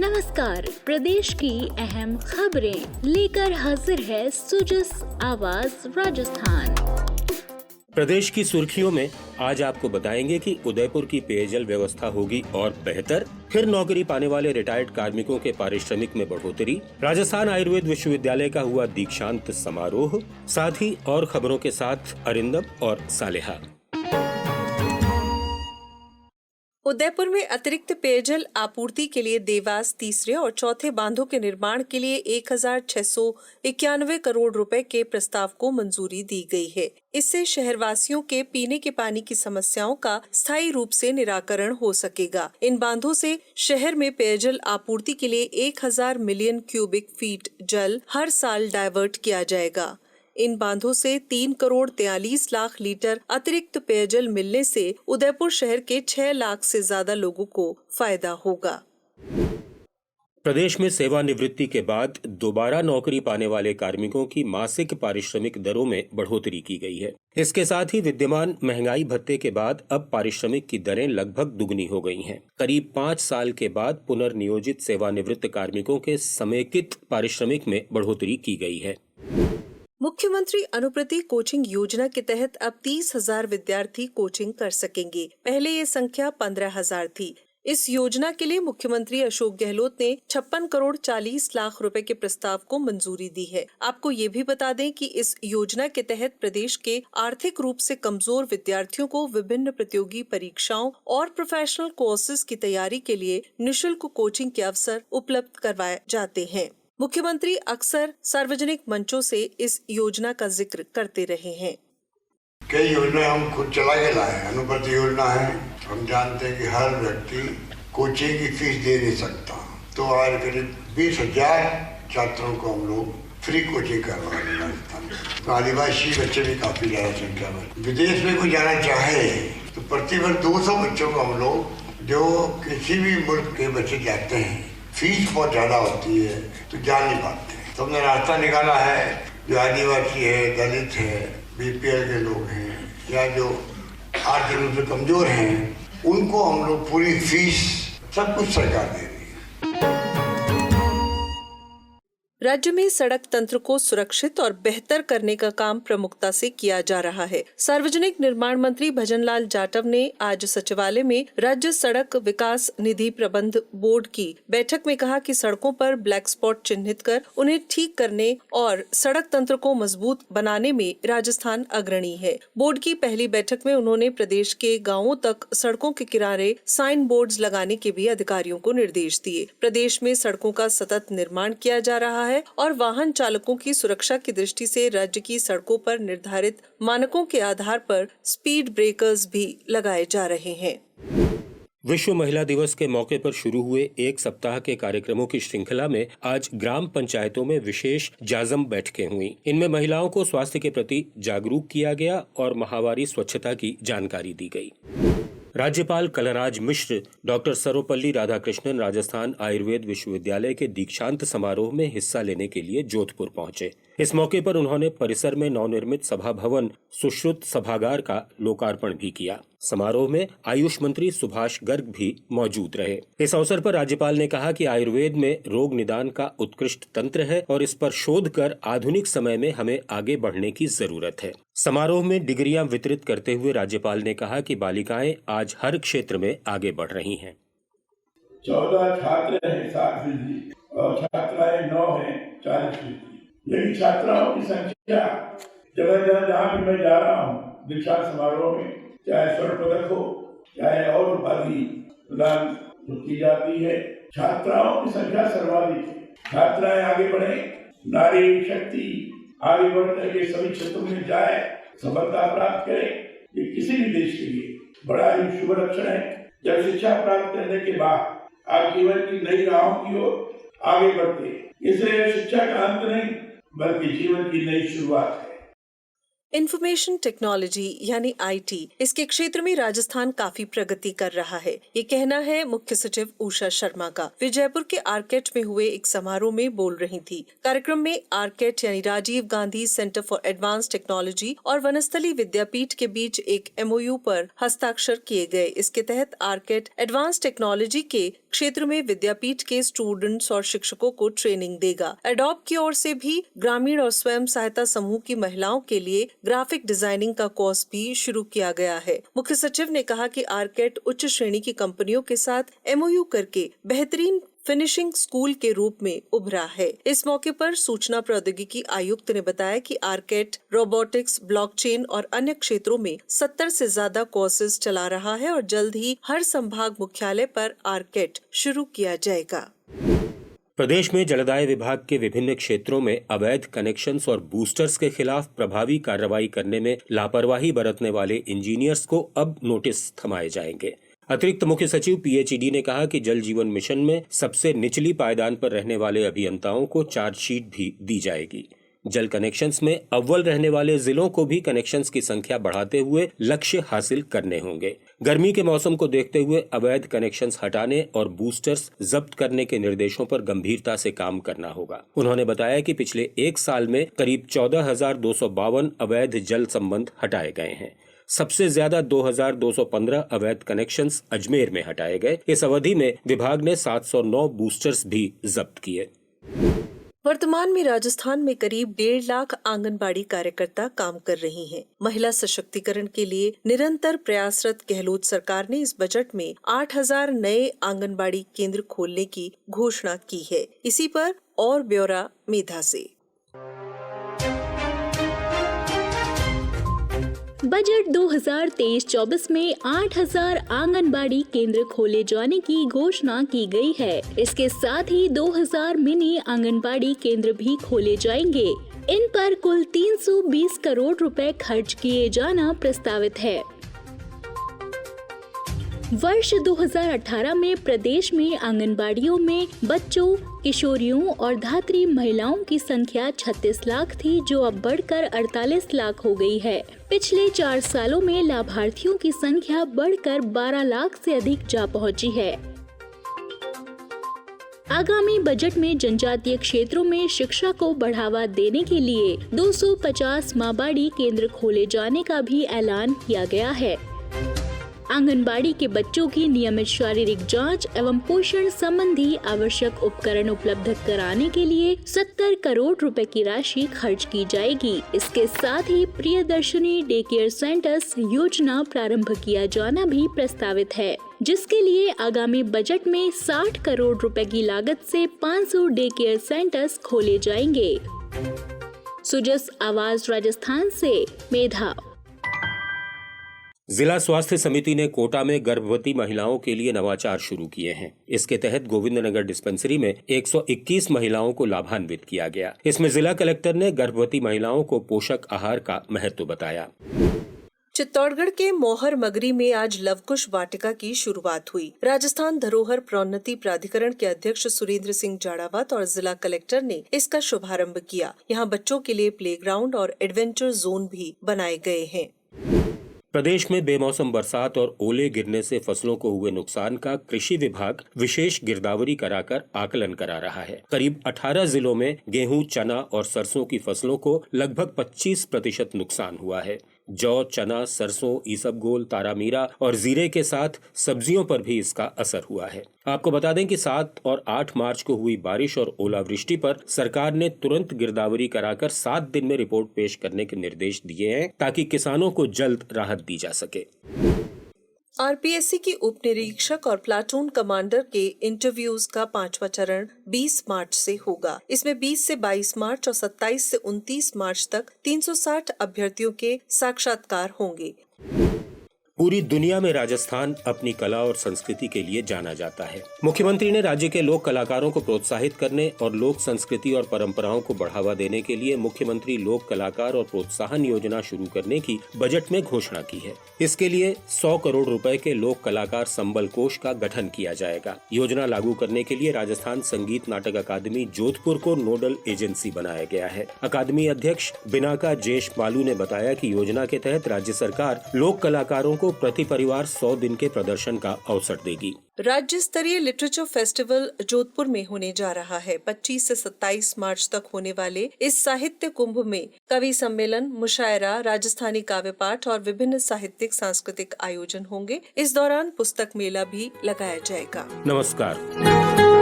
नमस्कार, प्रदेश की अहम खबरें लेकर हाजिर है सुजस आवाज राजस्थान। प्रदेश की सुर्खियों में आज आपको बताएंगे कि उदयपुर की पेयजल व्यवस्था होगी और बेहतर, फिर नौकरी पाने वाले रिटायर्ड कार्मिकों के पारिश्रमिक में बढ़ोतरी, राजस्थान आयुर्वेद विश्वविद्यालय का हुआ दीक्षांत समारोह, साथ ही और खबरों के साथ अरिंदम और सालेहा। उदयपुर में अतिरिक्त पेयजल आपूर्ति के लिए देवास तीसरे और चौथे बांधों के निर्माण के लिए 1691 करोड़ रुपए के प्रस्ताव को मंजूरी दी गई है। इससे शहरवासियों के पीने के पानी की समस्याओं का स्थायी रूप से निराकरण हो सकेगा। इन बांधों से शहर में पेयजल आपूर्ति के लिए 1000 मिलियन क्यूबिक फीट जल हर साल डायवर्ट किया जाएगा। इन बांधों से 3 करोड़ 43 लाख लीटर अतिरिक्त पेयजल मिलने से उदयपुर शहर के 6 लाख से ज्यादा लोगों को फायदा होगा। प्रदेश में सेवानिवृत्ति के बाद दोबारा नौकरी पाने वाले कार्मिकों की मासिक पारिश्रमिक दरों में बढ़ोतरी की गई है। इसके साथ ही विद्यमान महंगाई भत्ते के बाद अब पारिश्रमिक की दरें लगभग दुगनी हो गई हैं। करीब 5 साल के बाद पुनर्नियोजित सेवानिवृत्त कार्मिकों के समेकित पारिश्रमिक में बढ़ोतरी की गई है। मुख्यमंत्री अनुप्रति कोचिंग योजना के तहत अब 30,000 विद्यार्थी कोचिंग कर सकेंगे। पहले ये संख्या 15,000 थी। इस योजना के लिए मुख्यमंत्री अशोक गहलोत ने 56 करोड़ 40 लाख रुपए के प्रस्ताव को मंजूरी दी है। आपको ये भी बता दें कि इस योजना के तहत प्रदेश के आर्थिक रूप से कमजोर विद्यार्थियों को विभिन्न प्रतियोगी परीक्षाओं और प्रोफेशनल कोर्सेज की तैयारी के लिए निःशुल्क कोचिंग के अवसर उपलब्ध करवाए जाते हैं। मुख्यमंत्री अक्सर सार्वजनिक मंचों से इस योजना का जिक्र करते रहे हैं। कई योजना हम खुद चला के लाए। अनुप्रति योजना है, हम जानते हैं कि हर व्यक्ति कोचिंग की फीस दे नहीं सकता, तो आज करीब 20,000 छात्रों को हम लोग फ्री कोचिंग करवा रहे हैं राजस्थान में। तो आदिवासी बच्चे भी काफी ज्यादा संख्या में विदेश में कोई जाना चाहे तो प्रतिवर्ष 200 बच्चों को हम लोग, जो किसी भी मुल्क के बच्चे जाते हैं, फीस बहुत ज्यादा होती है तो जा नहीं पाते। तो हमने रास्ता निकाला है, जो आदिवासी है, दलित है, बीपीएल के लोग हैं या जो आर्थिक रूप से कमजोर हैं, उनको हम लोग पूरी फीस सब कुछ सरकार दे रही है। राज्य में सड़क तंत्र को सुरक्षित और बेहतर करने का काम प्रमुखता से किया जा रहा है। सार्वजनिक निर्माण मंत्री भजनलाल जाटव ने आज सचिवालय में राज्य सड़क विकास निधि प्रबंध बोर्ड की बैठक में कहा कि सड़कों पर ब्लैक स्पॉट चिन्हित कर उन्हें ठीक करने और सड़क तंत्र को मजबूत बनाने में राजस्थान अग्रणी है। बोर्ड की पहली बैठक में उन्होंने प्रदेश के गाँवों तक सड़कों के किनारे साइन बोर्ड लगाने के भी अधिकारियों को निर्देश दिए। प्रदेश में सड़कों का सतत निर्माण किया जा रहा है और वाहन चालकों की सुरक्षा की दृष्टि से राज्य की सड़कों पर निर्धारित मानकों के आधार पर स्पीड ब्रेकर्स भी लगाए जा रहे हैं। विश्व महिला दिवस के मौके पर शुरू हुए एक सप्ताह के कार्यक्रमों की श्रृंखला में आज ग्राम पंचायतों में विशेष जाजम बैठकें हुई। इनमें महिलाओं को स्वास्थ्य के प्रति जागरूक किया गया और माहवारी स्वच्छता की जानकारी दी गई। राज्यपाल कलराज मिश्र डॉक्टर सर्वपल्ली राधाकृष्णन राजस्थान आयुर्वेद विश्वविद्यालय के दीक्षांत समारोह में हिस्सा लेने के लिए जोधपुर पहुंचे। इस मौके पर उन्होंने परिसर में नवनिर्मित सभा भवन सुश्रुत सभागार का लोकार्पण भी किया। समारोह में आयुष मंत्री सुभाष गर्ग भी मौजूद रहे। इस अवसर पर राज्यपाल ने कहा कि आयुर्वेद में रोग निदान का उत्कृष्ट तंत्र है और इस पर शोध कर आधुनिक समय में हमें आगे बढ़ने की जरूरत है। समारोह में डिग्रियां वितरित करते हुए राज्यपाल ने कहा कि बालिकाएं आज हर क्षेत्र में आगे बढ़ रही हैं। 14 छात्र हैं 60% और छात्राएं 9 हैं 40%। लेकिन छात्राओं की संख्या जगह जगह जहाँ भी मैं जा रहा हूँ दीक्षांत समारोह में, चाहे स्वर्ण पदक हो चाहे और उपाधि प्रदान की जाती है, छात्राओं की संख्या सर्वाधिक है। छात्राएं आगे बढ़े, नारी शक्ति आगे बढ़ करके सभी क्षेत्रों में जाए, सफलता प्राप्त करे, ये किसी भी देश के लिए बड़ा ही शुभ लक्षण है। जब शिक्षा प्राप्त करने के बाद आप जीवन की नई राहों की ओर आगे बढ़ते, इसलिए शिक्षा का अंत नहीं बल्कि जीवन की नई शुरुआत है। इंफॉर्मेशन टेक्नोलॉजी यानी आईटी, इसके क्षेत्र में राजस्थान काफी प्रगति कर रहा है, ये कहना है मुख्य सचिव उषा शर्मा का। वे जयपुर के आरकेट में हुए एक समारोह में बोल रही थी। कार्यक्रम में आरकेट यानी Rajiv Gandhi centre for advance technology और वनस्थली विद्यापीठ के बीच एक MOU पर हस्ताक्षर किए गए। इसके तहत आरकेट एडवांस टेक्नोलॉजी के क्षेत्र में विद्यापीठ के स्टूडेंट्स और शिक्षकों को ट्रेनिंग देगा। एडॉप की ओर से भी ग्रामीण और स्वयं सहायता समूह की महिलाओं के लिए ग्राफिक डिजाइनिंग का कोर्स भी शुरू किया गया है। मुख्य सचिव ने कहा कि आर्केट उच्च श्रेणी की कंपनियों के साथ MOU करके बेहतरीन फिनिशिंग स्कूल के रूप में उभरा है। इस मौके पर सूचना प्रौद्योगिकी आयुक्त ने बताया कि आर्केट रोबोटिक्स, ब्लॉकचेन और अन्य क्षेत्रों में 70 से ज्यादा कोर्सेज चला रहा है और जल्द ही हर संभाग मुख्यालय पर आर्केट शुरू किया जाएगा। प्रदेश में जलदाय विभाग के विभिन्न क्षेत्रों में अवैध कनेक्शंस और बूस्टर्स के खिलाफ प्रभावी कार्रवाई करने में लापरवाही बरतने वाले इंजीनियर्स को अब नोटिस थमाए जाएंगे। अतिरिक्त मुख्य सचिव PHED ने कहा कि जल जीवन मिशन में सबसे निचली पायदान पर रहने वाले अभियंताओं को चार्जशीट भी दी जाएगी। जल कनेक्शंस में अव्वल रहने वाले जिलों को भी कनेक्शंस की संख्या बढ़ाते हुए लक्ष्य हासिल करने होंगे। गर्मी के मौसम को देखते हुए अवैध कनेक्शंस हटाने और बूस्टर्स जब्त करने के निर्देशों पर गंभीरता से काम करना होगा। उन्होंने बताया कि पिछले 1 साल में करीब 14,252 अवैध जल संबंध हटाए गए हैं। सबसे ज्यादा 2,215 अवैध कनेक्शंस अजमेर में हटाए गए। इस अवधि में विभाग ने 709 बूस्टर्स भी जब्त किए। वर्तमान में राजस्थान में करीब 1.5 लाख आंगनबाड़ी कार्यकर्ता काम कर रही हैं। महिला सशक्तिकरण के लिए निरंतर प्रयासरत गहलोत सरकार ने इस बजट में 8,000 नए आंगनबाड़ी केंद्र खोलने की घोषणा की है। इसी पर और ब्यौरा मेधा से। बजट 2023-24 में 8,000 आंगनबाड़ी केंद्र खोले जाने की घोषणा की गई है। इसके साथ ही 2,000 मिनी आंगनबाड़ी केंद्र भी खोले जाएंगे। इन पर कुल 320 करोड़ रुपए खर्च किए जाना प्रस्तावित है। वर्ष 2018 में प्रदेश में आंगनबाड़ियों में बच्चों, किशोरियों और धात्री महिलाओं की संख्या 36 लाख थी, जो अब बढ़कर 48 लाख हो गई है। पिछले 4 सालों में लाभार्थियों की संख्या बढ़कर 12 लाख से अधिक जा पहुंची है। आगामी बजट में जनजातीय क्षेत्रों में शिक्षा को बढ़ावा देने के लिए 250 माँबाड़ी केंद्र खोले जाने का भी ऐलान किया गया है। आंगनबाड़ी के बच्चों की नियमित शारीरिक जांच एवं पोषण संबंधी आवश्यक उपकरण उपलब्ध कराने के लिए 70 करोड़ रुपए की राशि खर्च की जाएगी। इसके साथ ही प्रियदर्शनी डे केयर सेंटर्स योजना प्रारंभ किया जाना भी प्रस्तावित है, जिसके लिए आगामी बजट में 60 करोड़ रुपए की लागत से 500 डे केयर सेंटर्स खोले जाएंगे। सुजस आवाज राजस्थान से मेधा। जिला स्वास्थ्य समिति ने कोटा में गर्भवती महिलाओं के लिए नवाचार शुरू किए हैं। इसके तहत गोविंदनगर डिस्पेंसरी में 121 महिलाओं को लाभान्वित किया गया। इसमें जिला कलेक्टर ने गर्भवती महिलाओं को पोषक आहार का महत्व बताया। चित्तौड़गढ़ के मोहर मगरी में आज लवकुश वाटिका की शुरुआत हुई। राजस्थान धरोहर प्रोन्नति प्राधिकरण के अध्यक्ष सुरेंद्र सिंह जाड़ावत और जिला कलेक्टर ने इसका शुभारंभ किया। यहाँ बच्चों के लिए प्लेग्राउंड और एडवेंचर जोन भी बनाए गए हैं। प्रदेश में बेमौसम बरसात और ओले गिरने से फसलों को हुए नुकसान का कृषि विभाग विशेष गिरदावरी कराकर आकलन करा रहा है। करीब 18 जिलों में गेहूं, चना और सरसों की फसलों को लगभग 25% नुकसान हुआ है। जौ, चना, सरसों, ईसबगोल, तारामीरा और जीरे के साथ सब्जियों पर भी इसका असर हुआ है। आपको बता दें कि 7 और 8 मार्च को हुई बारिश और ओलावृष्टि पर सरकार ने तुरंत गिरदावरी कराकर 7 दिन में रिपोर्ट पेश करने के निर्देश दिए हैं, ताकि किसानों को जल्द राहत दी जा सके। RPSC की उप निरीक्षक और प्लाटून कमांडर के इंटरव्यूज का 5वां चरण 20 मार्च से होगा। इसमें 20 से 22 मार्च और 27 से 29 मार्च तक 360 अभ्यर्थियों के साक्षात्कार होंगे। पूरी दुनिया में राजस्थान अपनी कला और संस्कृति के लिए जाना जाता है। मुख्यमंत्री ने राज्य के लोक कलाकारों को प्रोत्साहित करने और लोक संस्कृति और परंपराओं को बढ़ावा देने के लिए मुख्यमंत्री लोक कलाकार और प्रोत्साहन योजना शुरू करने की बजट में घोषणा की है। इसके लिए 100 करोड़ रुपए के लोक कलाकार संबल कोष का गठन किया जाएगा। योजना लागू करने के लिए राजस्थान संगीत नाटक अकादमी जोधपुर को नोडल एजेंसी बनाया गया है। अकादमी अध्यक्ष बिनाका जेश मालू ने बताया कि योजना के तहत राज्य सरकार लोक कलाकारों को प्रति परिवार 100 दिन के प्रदर्शन का अवसर देगी। राज्य स्तरीय लिटरेचर फेस्टिवल जोधपुर में होने जा रहा है। 25 से 27 मार्च तक होने वाले इस साहित्य कुंभ में कवि सम्मेलन, मुशायरा, राजस्थानी काव्य पाठ और विभिन्न साहित्यिक सांस्कृतिक आयोजन होंगे। इस दौरान पुस्तक मेला भी लगाया जाएगा। नमस्कार।